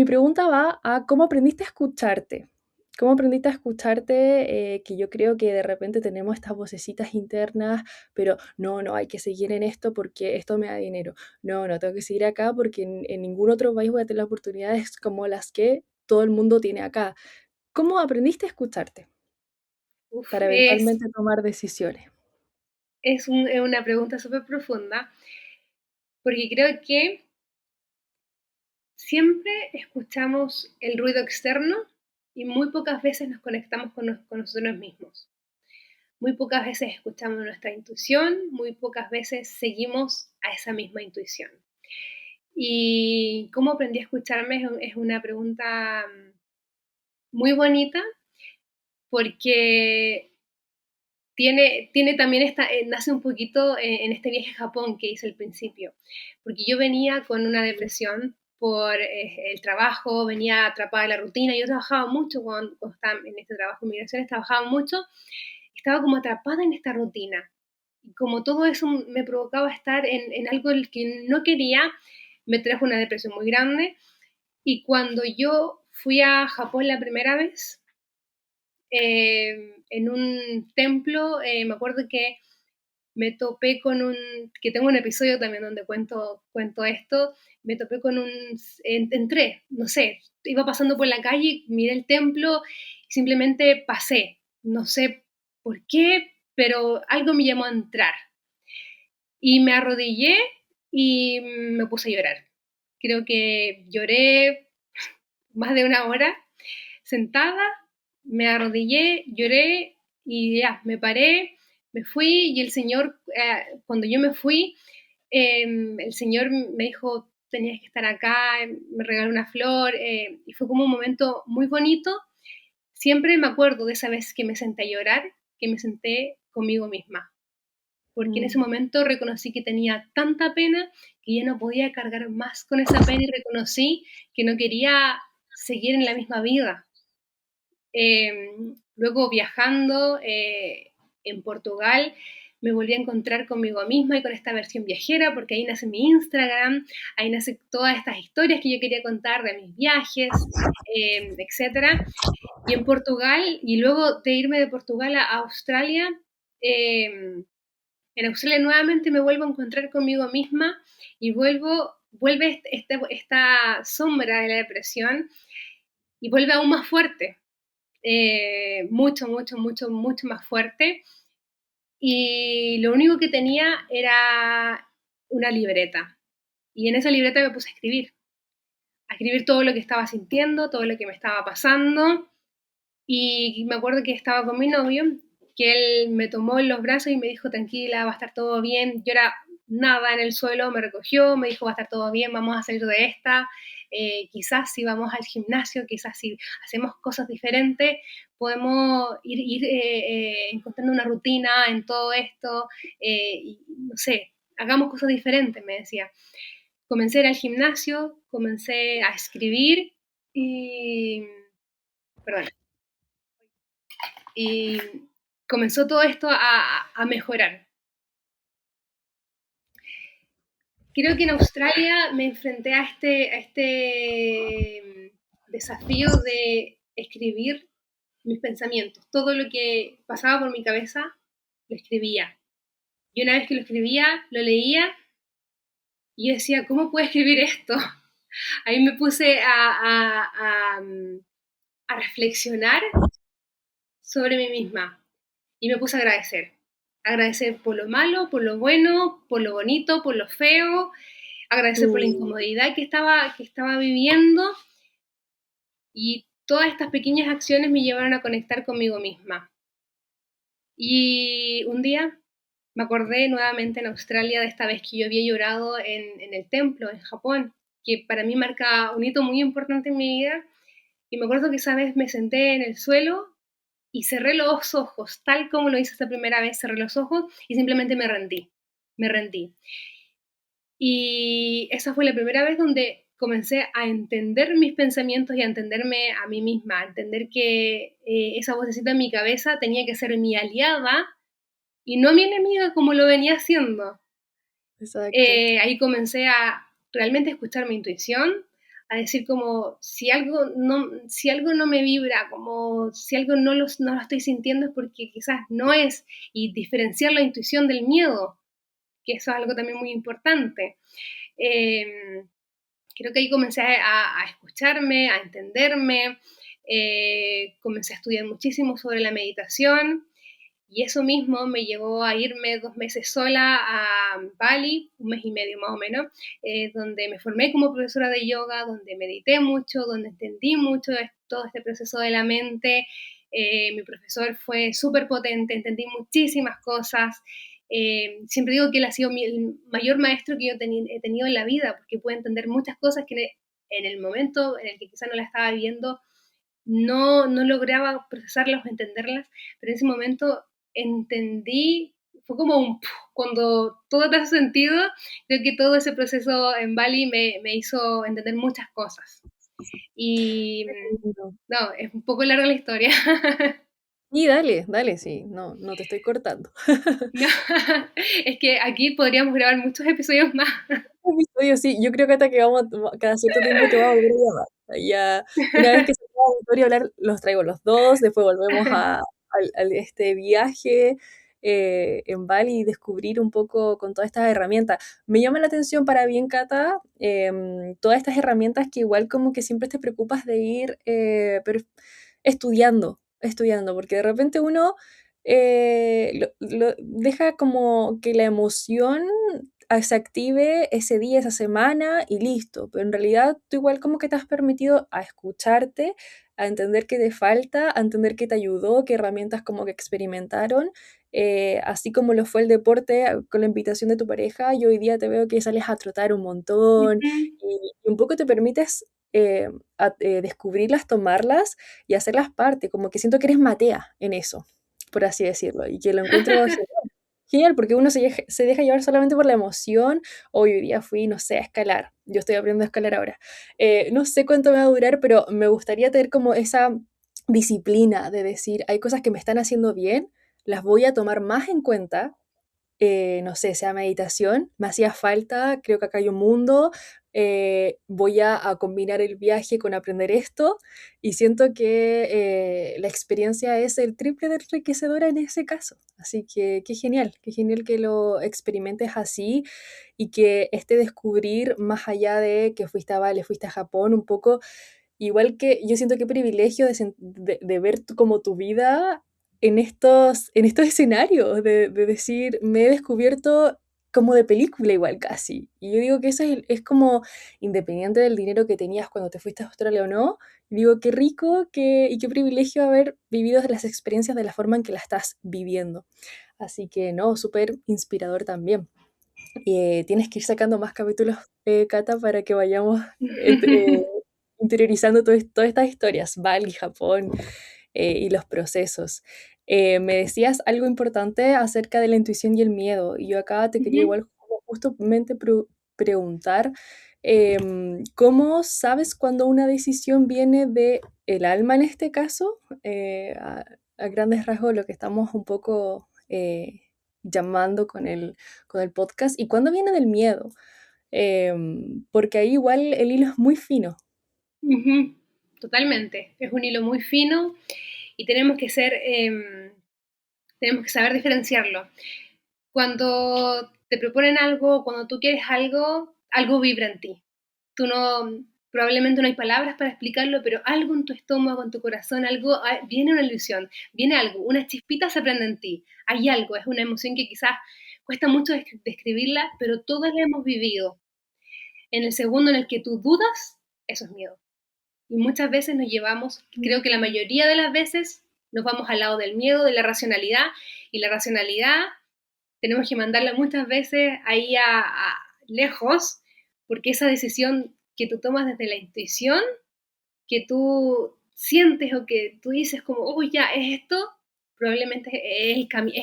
pregunta va a cómo aprendiste a escucharte. ¿Cómo aprendiste a escucharte? Que yo creo que de repente tenemos estas vocecitas internas, pero no, no, hay que seguir en esto porque esto me da dinero. No, no, tengo que seguir acá porque en ningún otro país voy a tener las oportunidades como las que todo el mundo tiene acá. ¿Cómo aprendiste a escucharte Uf, para eventualmente tomar decisiones? es una pregunta súper profunda, porque creo que siempre escuchamos el ruido externo y muy pocas veces nos conectamos con nosotros mismos. Muy pocas veces escuchamos nuestra intuición, muy pocas veces seguimos a esa misma intuición. Y cómo aprendí a escucharme es una pregunta muy bonita porque tiene también nace un poquito en este viaje a Japón que hice al principio, porque yo venía con una depresión por el trabajo, venía atrapada en la rutina, yo trabajaba mucho cuando estaba en este trabajo de migraciones, trabajaba mucho, estaba como atrapada en esta rutina, y como todo eso me provocaba estar en algo que no quería, me trajo una depresión muy grande, y cuando yo fui a Japón la primera vez, en un templo, me acuerdo que me topé que tengo un episodio también donde cuento esto, me topé entré, no sé, iba pasando por la calle, miré el templo y simplemente pasé, no sé por qué, pero algo me llamó a entrar. Y me arrodillé y me puse a llorar. Creo que lloré más de una hora sentada, me arrodillé, lloré y ya, me paré, me fui y el Señor, cuando yo me fui, el Señor me dijo, tenías que estar acá, me regaló una flor y fue como un momento muy bonito. Siempre me acuerdo de esa vez que me senté a llorar, que me senté conmigo misma, porque en ese Mm. momento reconocí que tenía tanta pena que ya no podía cargar más con esa pena y reconocí que no quería seguir en la misma vida. Luego viajando en Portugal, me volví a encontrar conmigo misma y con esta versión viajera, porque ahí nace mi Instagram, ahí nace todas estas historias que yo quería contar de mis viajes, etcétera. Y en Portugal, y luego de irme de Portugal a Australia, eh, en Australia nuevamente me vuelvo a encontrar conmigo misma y vuelve esta sombra de la depresión y vuelve aún más fuerte, mucho, mucho, mucho, mucho más fuerte. Y lo único que tenía era una libreta. Y en esa libreta me puse a escribir todo lo que estaba sintiendo, todo lo que me estaba pasando. Y me acuerdo que estaba con mi novio, que él me tomó en los brazos y me dijo, tranquila, va a estar todo bien. Yo era nada en el suelo, me recogió, me dijo, va a estar todo bien, vamos a salir de esta. Quizás si vamos al gimnasio, quizás si hacemos cosas diferentes, podemos ir encontrando una rutina en todo esto. Y, no sé, hagamos cosas diferentes, me decía. Comencé a ir al gimnasio, comencé a escribir y... Perdón, y comenzó todo esto a mejorar. Creo que en Australia me enfrenté a este desafío de escribir mis pensamientos. Todo lo que pasaba por mi cabeza lo escribía. Y una vez que lo escribía, lo leía y yo decía, ¿cómo puedo escribir esto? Ahí me puse a reflexionar sobre mí misma y me puse a agradecer. Agradecer por lo malo, por lo bueno, por lo bonito, por lo feo, agradecer por la incomodidad que estaba viviendo y todas estas pequeñas acciones me llevaron a conectar conmigo misma. Y un día me acordé nuevamente en Australia de esta vez que yo había llorado en el templo, en Japón, que para mí marca un hito muy importante en mi vida. Y me acuerdo que esa vez me senté en el suelo y cerré los ojos, tal como lo hice esta primera vez, cerré los ojos y simplemente me rendí. Y esa fue la primera vez donde comencé a entender mis pensamientos y a entenderme a mí misma, a entender que esa vocecita en mi cabeza tenía que ser mi aliada y no mi enemiga como lo venía haciendo. Exacto. Ahí comencé a realmente escuchar mi intuición, a decir como si algo no me vibra, como si algo no lo estoy sintiendo es porque quizás no es, y diferenciar la intuición del miedo, que eso es algo también muy importante. Eh, creo que ahí comencé a escucharme, a entenderme, comencé a estudiar muchísimo sobre la meditación y eso mismo me llevó a irme 2 meses sola a Bali, 1 mes y medio más o menos, donde me formé como profesora de yoga, donde medité mucho, donde entendí mucho todo este proceso de la mente. Mi profesor fue súper potente, entendí muchísimas cosas. Siempre digo que él ha sido el mayor maestro que yo he tenido en la vida, porque puede entender muchas cosas que en el momento en el que quizá no la estaba viendo, no lograba procesarlas o entenderlas, pero en ese momento entendí, fue como un cuando todo te hace sentido, creo que todo ese proceso en Bali me hizo entender muchas cosas. Y no, es un poco larga la historia. Y dale, dale, sí, no te estoy cortando. No, es que aquí podríamos grabar muchos episodios más. Episodio, sí, yo creo que hasta que vamos, cada cierto tiempo te voy a volver a llamar. Ya, una vez que se acaba la historia hablar, los traigo los dos, después volvemos al este viaje en Bali y descubrir un poco con todas estas herramientas. Me llama la atención para bien, Cata, todas estas herramientas que igual como que siempre te preocupas de ir pero estudiando, porque de repente uno lo deja como que la emoción se active ese día, esa semana y listo. Pero en realidad tú igual como que te has permitido a escucharte, a entender qué te falta, a entender qué te ayudó, qué herramientas como que experimentaron. Así como lo fue el deporte con la invitación de tu pareja, yo hoy día te veo que sales a trotar un montón y un poco te permites descubrirlas, tomarlas y hacerlas parte, como que siento que eres Matea en eso, por así decirlo, y que lo encuentro genial. Genial, porque uno se deja llevar solamente por la emoción. Hoy día fui, no sé, a escalar. Yo estoy aprendiendo a escalar ahora. No sé cuánto me va a durar, pero me gustaría tener como esa disciplina de decir, hay cosas que me están haciendo bien, las voy a tomar más en cuenta, no sé, sea meditación, me hacía falta, creo que acá hay un mundo, voy a combinar el viaje con aprender esto y siento que la experiencia es el triple de enriquecedora en ese caso. Así que qué genial que lo experimentes así y que este descubrir más allá de que fuiste a Bali, fuiste a Japón, un poco igual que yo siento que privilegio de ver como tu vida en estos escenarios, de decir, me he descubierto como de película igual casi. Y yo digo que eso es como independiente del dinero que tenías cuando te fuiste a Australia o no, digo, qué rico y qué privilegio haber vivido las experiencias de la forma en que la estás viviendo. Así que no, súper inspirador también. Tienes que ir sacando más capítulos, Cata, para que vayamos interiorizando todas estas historias, Bali, Japón y los procesos. Me decías algo importante acerca de la intuición y el miedo, y yo acá te quería igual como justamente preguntar, ¿cómo sabes cuando una decisión viene de el alma en este caso? A grandes rasgos lo que estamos un poco llamando con el podcast, y cuándo viene del miedo, porque ahí igual el hilo es muy fino. Totalmente, es un hilo muy fino y tenemos que saber diferenciarlo. Cuando te proponen algo, cuando tú quieres algo, algo vibra en ti. Tú no, probablemente no hay palabras para explicarlo, pero algo en tu estómago, en tu corazón, viene una ilusión, viene algo, una chispita se prende en ti. Hay algo, es una emoción que quizás cuesta mucho describirla, pero todos la hemos vivido. En el segundo en el que tú dudas, eso es miedo. Y muchas veces nos llevamos, creo que la mayoría de las veces, nos vamos al lado del miedo, de la racionalidad, y la racionalidad tenemos que mandarla muchas veces ahí a lejos, porque esa decisión que tú tomas desde la intuición, que tú sientes o que tú dices como, oh, ya, es esto, probablemente es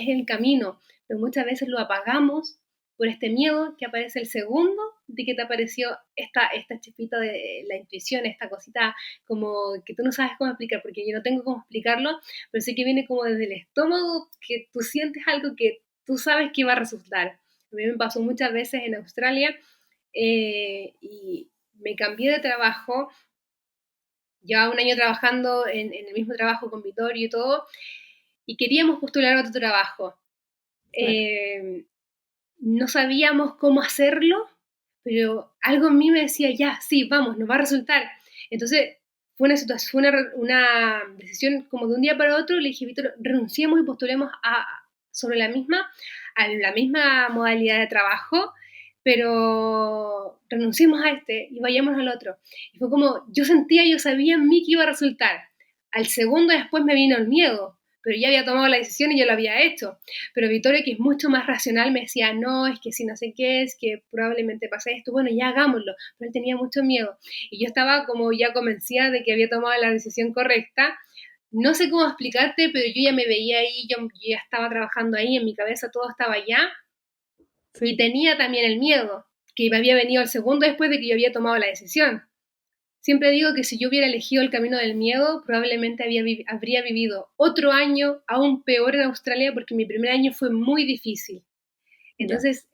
el camino, pero muchas veces lo apagamos por este miedo que aparece el segundo de que te apareció esta chispita de la intuición, esta cosita como que tú no sabes cómo explicar, porque yo no tengo cómo explicarlo, pero sí que viene como desde el estómago, que tú sientes algo que tú sabes que va a resultar. A mí me pasó muchas veces en Australia y me cambié de trabajo, llevaba un año trabajando en el mismo trabajo con Vittorio y todo, y queríamos postular a otro trabajo. Claro. No sabíamos cómo hacerlo, pero algo en mí me decía, ya, sí, vamos, nos va a resultar. Entonces, fue una situación, una decisión como de un día para otro, le dije, Víctor, renunciemos y postulemos sobre a la misma modalidad de trabajo, pero renunciemos a este y vayamos al otro. Y fue como, yo sabía en mí que iba a resultar. Al segundo después me vino el miedo, pero ya había tomado la decisión y yo lo había hecho. Pero Vittorio, que es mucho más racional, me decía, no, es que si no sé qué, es que probablemente pase esto, bueno, ya hagámoslo. Pero él tenía mucho miedo. Y yo estaba como ya convencida de que había tomado la decisión correcta. No sé cómo explicarte, pero yo ya me veía ahí, yo ya estaba trabajando ahí, en mi cabeza todo estaba allá. Y Sí, tenía también el miedo, que me había venido el segundo después de que yo había tomado la decisión. Siempre digo que si yo hubiera elegido el camino del miedo, probablemente habría vivido otro año aún peor en Australia porque mi primer año fue muy difícil. ya. Entonces,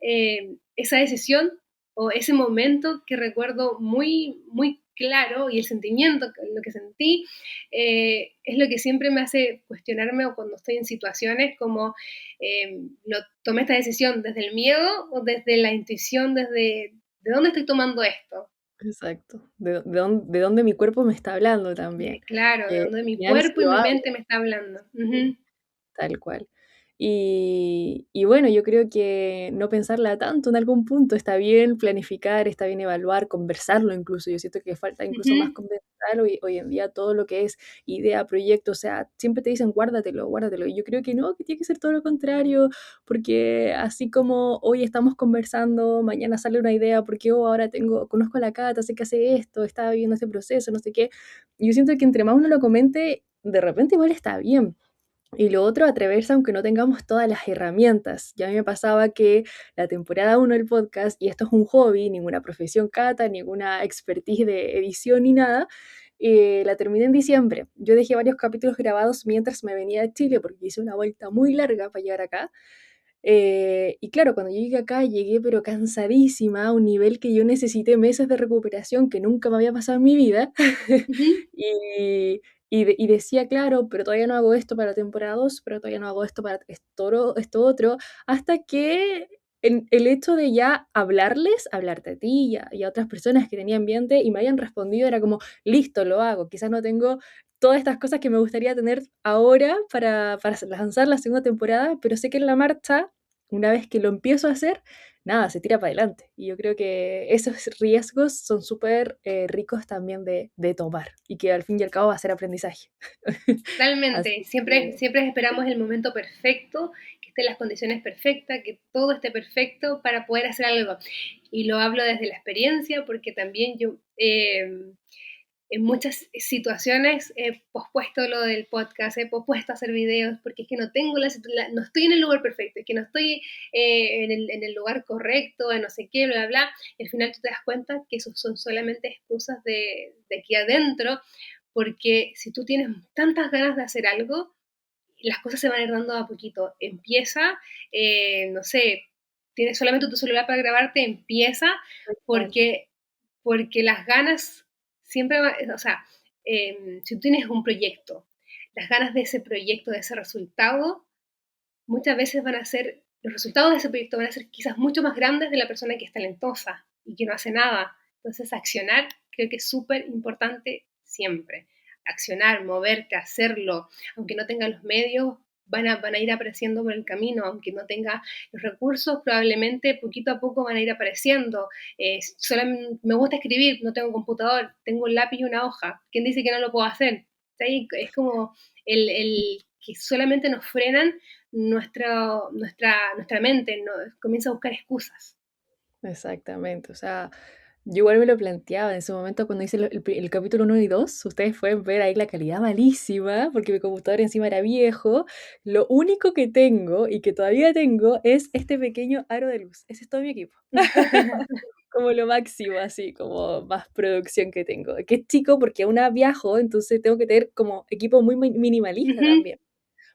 esa decisión o ese momento que recuerdo muy, muy claro y el sentimiento, lo que sentí, es lo que siempre me hace cuestionarme o cuando estoy en situaciones como tomé esta decisión desde el miedo o desde la intuición, desde de dónde estoy tomando esto. Exacto. De dónde mi cuerpo me está hablando también. Claro, de Que dónde mi al final cuerpo se y lo mi habla. mente me está hablando. Sí. Ujú, Tal cual. Y bueno, yo creo que no pensarla tanto en algún punto, está bien planificar, está bien evaluar, conversarlo incluso. Yo siento que falta incluso más ujú, conversar hoy en día todo lo que es idea, proyecto, o sea, siempre te dicen guárdatelo, guárdatelo. Y yo creo que no, que tiene que ser todo lo contrario, porque así como hoy estamos conversando, mañana sale una idea, porque ahora conozco a la Cata, sé que hace esto, estaba viviendo este proceso, no sé qué. Yo siento que entre más uno lo comente, de repente igual está bien. Y lo otro, atreverse aunque no tengamos todas las herramientas. Ya a mí me pasaba que la temporada uno del podcast, y esto es un hobby, ninguna profesión cata, ninguna expertise de edición ni nada, la terminé en diciembre. Yo dejé varios capítulos grabados mientras me venía de Chile porque hice una vuelta muy larga para llegar acá. Y claro, cuando yo llegué acá, llegué pero cansadísima, a un nivel que yo necesité meses de recuperación que nunca me había pasado en mi vida. ujú. Y, y decía, claro, pero todavía no hago esto para la temporada 2, pero todavía no hago esto para esto otro, hasta que el hecho de ya hablarles, hablarte a ti y a otras personas que tenían ambiente y me hayan respondido, era como, listo, lo hago. Quizás no tengo todas estas cosas que me gustaría tener ahora para lanzar la segunda temporada, pero sé que en la marcha, una vez que lo empiezo a hacer, nada, se tira para adelante. Y yo creo que esos riesgos son súper ricos también de tomar y que al fin y al cabo va a ser aprendizaje. Totalmente. Así Siempre, que siempre esperamos el momento perfecto, que estén las condiciones perfectas, que todo esté perfecto para poder hacer algo. Y lo hablo desde la experiencia, porque también yo en muchas situaciones he pospuesto lo del podcast, he pospuesto hacer videos, porque es que no tengo no estoy en el lugar perfecto, es que no estoy en el lugar correcto, en no sé qué, bla, bla, bla. Y al final tú te das cuenta que esos son solamente excusas de aquí adentro, porque si tú tienes tantas ganas de hacer algo, las cosas se van a ir dando a poquito. Empieza, no sé, tienes solamente tu celular para grabarte, empieza, tal. porque, porque las ganas siempre van, o sea, si tú tienes un proyecto, las ganas de ese proyecto, de ese resultado, muchas veces van a ser, los resultados de ese proyecto van a ser quizás mucho más grandes de la persona que es talentosa y que no hace nada. Entonces, accionar creo que es súper importante siempre. Accionar, moverte, hacerlo, aunque no tenga los medios, van a ir apareciendo por el camino, aunque no tenga los recursos, probablemente poquito a poco van a ir apareciendo. Solamente, me gusta escribir, no tengo computador, tengo un lápiz y una hoja. ¿Quién dice que no lo puedo hacer? Es como el que solamente nos frenan nuestra mente, ¿no? Comienza a buscar excusas. Exactamente, o sea, yo igual me lo planteaba en ese momento cuando hice el capítulo uno y 2. Ustedes pueden ver ahí la calidad malísima, porque mi computador encima era viejo. Lo único que tengo y que todavía tengo es este pequeño aro de luz. Ese es todo mi equipo. Como lo máximo, así, como más producción que tengo. Que es chico porque aún viajo, entonces tengo que tener como equipo muy minimalista Ujú, también.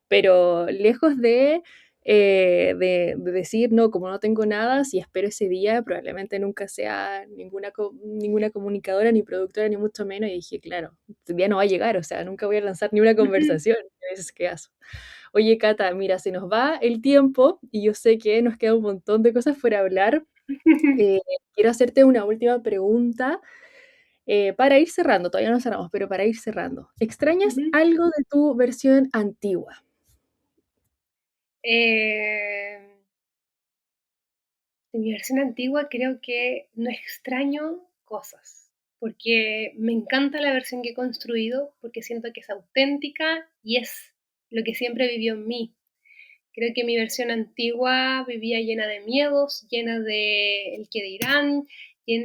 Pero lejos de decir, no, como no tengo nada, si espero ese día, probablemente nunca sea ninguna comunicadora, ni productora, ni mucho menos. Y dije, claro, ese día no va a llegar, o sea, nunca voy a lanzar ni una ujú. conversación. A veces que hago. Oye, Cata, mira, se nos va el tiempo y yo sé que nos queda un montón de cosas por hablar. Eh, quiero hacerte una última pregunta para ir cerrando, todavía no cerramos, pero para ir cerrando. ¿Extrañas Ujú. algo de tu versión antigua? Eh, de mi versión antigua creo que no extraño cosas, porque me encanta la versión que he construido, porque siento que es auténtica y es lo que siempre vivió en mí. Creo que mi versión antigua vivía llena de miedos, llena de el que dirán,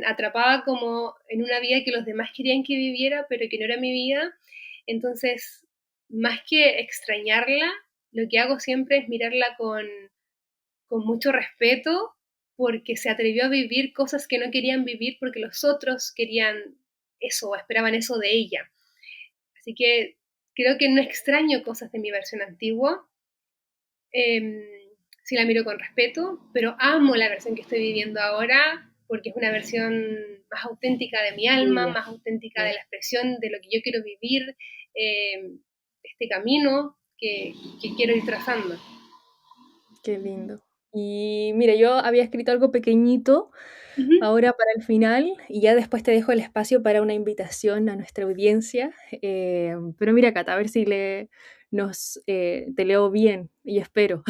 atrapada como en una vida que los demás querían que viviera, pero que no era mi vida. Entonces, más que extrañarla, lo que hago siempre es mirarla con mucho respeto, porque se atrevió a vivir cosas que no querían vivir porque los otros querían eso o esperaban eso de ella. Así que creo que no extraño cosas de mi versión antigua, sí la miro con respeto, pero amo la versión que estoy viviendo ahora porque es una versión más auténtica de mi alma, Tuya, más auténtica de sí, la expresión de lo que yo quiero vivir, este camino que quiero ir trazando. qué lindo. Y mira, yo había escrito algo pequeñito Uh -huh. ahora para el final y ya después te dejo el espacio para una invitación a nuestra audiencia. Pero mira, Cata, a ver si te leo bien y espero.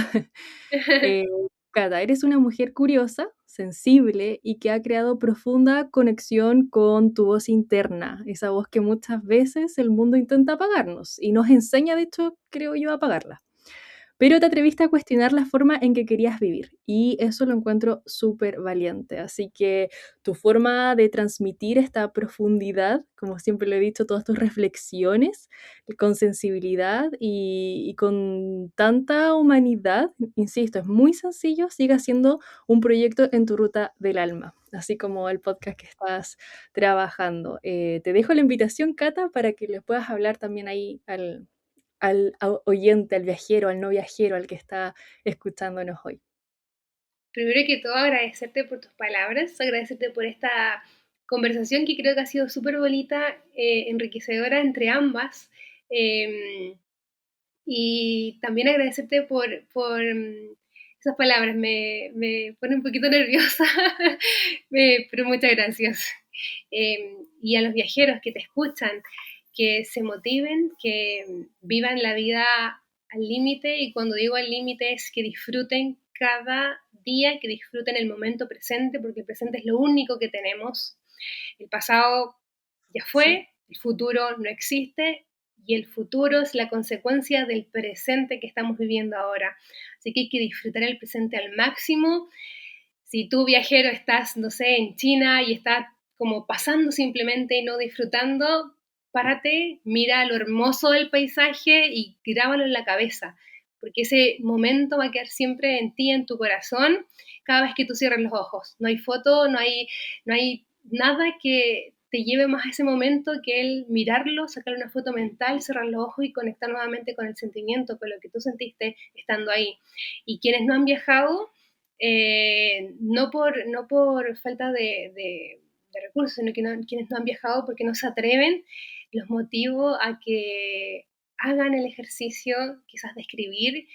Eh, Cata, eres una mujer curiosa, sensible y que ha creado profunda conexión con tu voz interna, esa voz que muchas veces el mundo intenta apagarnos y nos enseña, de hecho, creo yo, a apagarla. Pero te atreviste a cuestionar la forma en que querías vivir y eso lo encuentro súper valiente. Así que tu forma de transmitir esta profundidad, como siempre lo he dicho, todas tus reflexiones con sensibilidad y con tanta humanidad, insisto, es muy sencillo, sigue siendo un proyecto en tu ruta del alma, así como el podcast que estás trabajando. Te dejo la invitación, Cata, para que le puedas hablar también ahí al oyente, al viajero, al no viajero, al que está escuchándonos hoy. Primero que todo, agradecerte por tus palabras, agradecerte por esta conversación que creo que ha sido súper bonita, enriquecedora entre ambas. Eh, y también agradecerte por esas palabras, me pone un poquito nerviosa, pero muchas gracias. Y a los viajeros que te escuchan, que se motiven, que vivan la vida al límite, y cuando digo al límite es que disfruten cada día, que disfruten el momento presente, porque el presente es lo único que tenemos. El pasado ya Sí. fue, el futuro no existe y el futuro es la consecuencia del presente que estamos viviendo ahora. Así que hay que disfrutar el presente al máximo. Si tú, viajero, estás, no sé, en China y estás como pasando simplemente y no disfrutando, párate, mira lo hermoso del paisaje y grábalo en la cabeza, porque ese momento va a quedar siempre en ti, en tu corazón, cada vez que tú cierres los ojos. No hay foto, no hay nada que te lleve más a ese momento que el mirarlo, sacar una foto mental, cerrar los ojos y conectar nuevamente con el sentimiento, con lo que tú sentiste estando ahí. Y quienes no han viajado, no por falta de recursos, sino que quienes no han viajado porque no se atreven, los motivo a que hagan el ejercicio quizás de escribir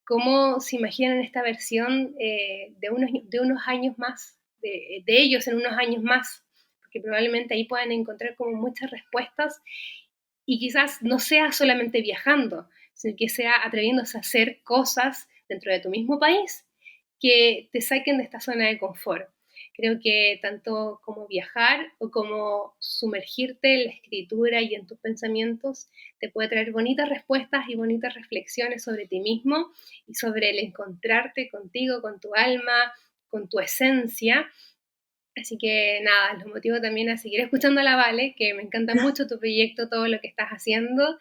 cómo se imaginan esta versión, de unos años más, de ellos en unos años más, porque probablemente ahí puedan encontrar como muchas respuestas y quizás no sea solamente viajando, sino que sea atreviéndose a hacer cosas dentro de tu mismo país que te saquen de esta zona de confort. Creo que tanto como viajar o como sumergirte en la escritura y en tus pensamientos te puede traer bonitas respuestas y bonitas reflexiones sobre ti mismo y sobre el encontrarte contigo, con tu alma, con tu esencia. Así que nada, los motivo también a seguir escuchando a la Vale, que me encanta mucho tu proyecto, todo lo que estás haciendo